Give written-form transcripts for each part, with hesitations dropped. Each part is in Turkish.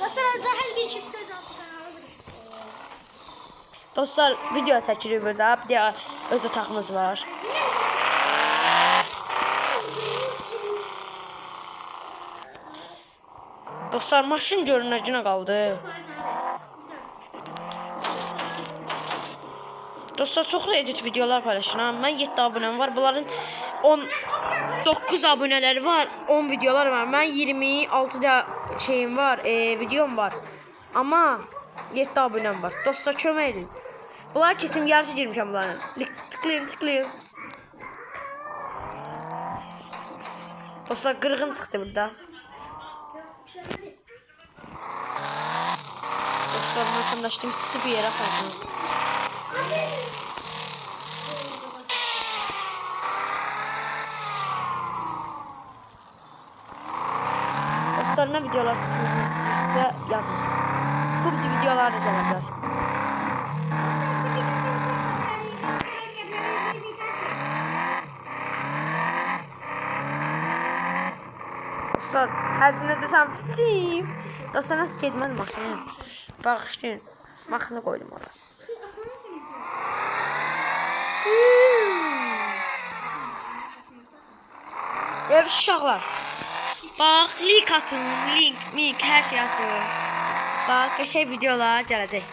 Dostlar Cahil bir kimse altı kanalı. Dostlar video çəkirik burada. Bir də öz otağımız var. Dostlar maşın görünəcünə qaldı. Dostlar çoxlu edit videolar paylaşıram. Mən 7 abunəm var. Bunların 19 abunələri var. 10 videolar var. Mən 26 da şeyim var, videom var. Amma 7 abunəm var. Dostlar kömək edin. Bunlar kesin yarısı girmişəm bunların. Tıklayın. Dostlar qırğın çıxdı burada. Dostlar vətəndaşdım sizi bir yerə aparacağım. Dostlar ne videolar size yazın. Bu videolar da gelecekler. Dostlar həzinə desəm fitim. Dostlar nasıl getmədi maşını? Bax şimdi maşını koydum oraya. Evet uşaqlar. Bax link atın, link hər şey atın. Bax qəşəng videolar gələcək.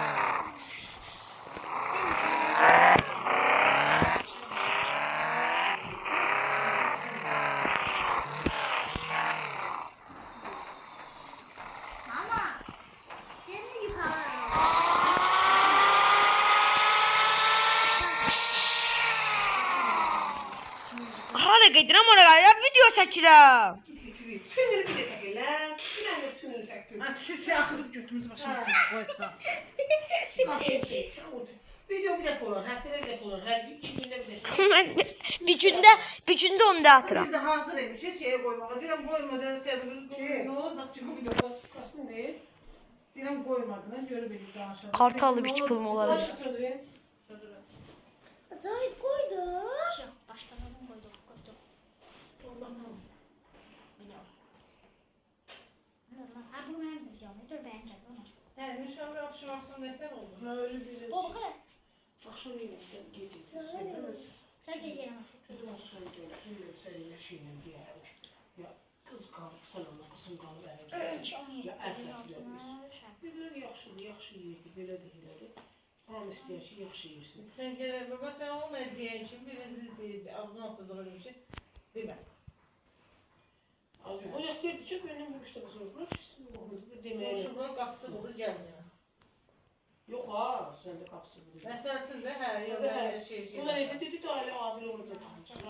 Hara gedirəm oraya video çəkirəm. Tünürü bir de çekelim. Bir tane tünürü çektim. Ha şu akıdık götümüzü başımızı koysa. Video bir defa olur. Haftada bir defa olur. Her gün 2 günde bir defa. bir gündə onda atıram. Bir de hazır etmişiz şeye koymağa. Diyorum koymadan sevdiğimiz ne olacak çünkü bir defa kalsın diye. Diyorum koymadınız göre birlikte aşağı. Kartalı bir çıpılma olarak. Zahit koydu. Başkalarının koydu. Ha bu benim canım. Dur beğeneceğiz ama. Yani Müşavir akşam akşam neden oldu? Öyle bir Baba kadar. akşam yine gece. Sen gel yanıma. Kızım söyle yaşayayım diye. Ya kız kalıp salonda kızım kalıp eve gitsin. Ya erkekler biz. Yaxşı yiyirdi, belə deyildi. Hamı istəyir ki, yaxşı yiyirsin. Sen gelen baba sen olmayan diyen için birinci diyeceğim. Ağzına sızığı bir şey. Değil mi? Az yok. O yaxtıydı ki, benim bu işte kızım bırak. Deməyə. Soğuşu bırak kapısı buldu gelmiyor. Yox ha, sən də qapısı budur. Məsəlsin də hə, yox şey. Ulan dedi də ailə adil olacaq.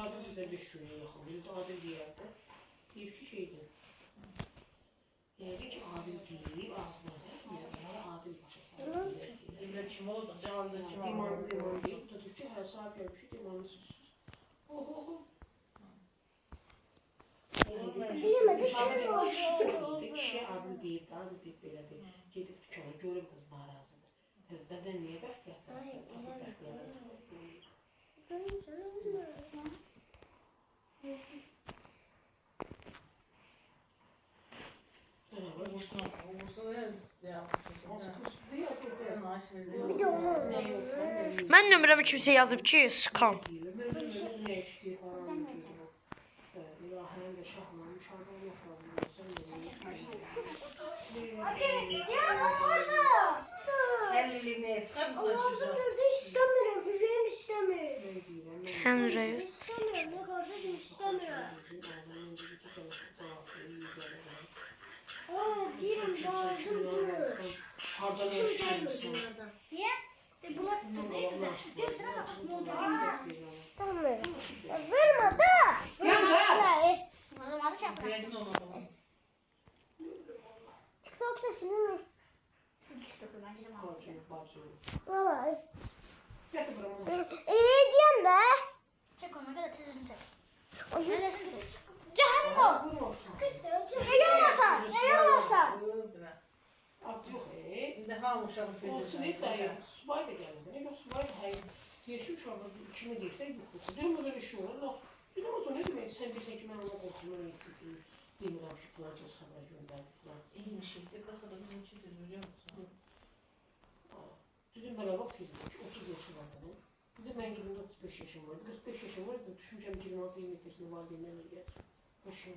Adil bizə 5 günə yaxın. Dedi adil deyərdi. Deyib ki şeydir. Yəqin ki adil deyib ağzına da. Adil başa salır. Bilmem kim olacaq, canlıdır kim İmanlı deyib. Dedi ki hər saat gəlmiş ki imanlı susuz. Kişi adil deyib, adil deyib belə deyib. Gedib dükkanı görüb qız narazıdır. Qızlardan niyə bəxtiyarsan? Mən nömrəmi kimsə yazıb ki, skam. Evliliğine çıkar mısın? Ağzımda istemiyorum. Yüreğim istemiyor. Həmrəyüz. İstemiyorum. Ne kardeşim istemiyorum. Diyorum lazımdır. Hardan Şu ölçüyorsun? gelmedi oradan. Niye? Bunlar tutayım da. Diyorum sana da montajı. Tamam ver. Verme da. Yandı. O zaman da şansın. Verdin onu. TikTok'ta senin mi? Senin TikTok'u bence de masum. Bacım. Vallahi. Getir buramı. Diyen de. Çek ona göre tezini çek. Tezini çek. Cehennem o. Yalan varsa. Az yox. İndi hamı uşağın Olsun neyse hayır. Subay da gəlmir. Ne yok subay da hayır. Yeşil uşaqlar kimi deyirsən yoxdur. Deyirəm o zaman işi olur. Yox. Bilmem o zaman ne demək? Sən deyirsən ki mən ona qorxmuram. Demirəm ki filan kəs xəbər göndərdi filan. İyiymiş. Bırak adamın içi 30 yaşı var adamın. Bir de ben 35 yaşım vardı. 45 yaşım vardı. Düşmüşəm 26-27 yaşında valideynlerle gelsin. Hoş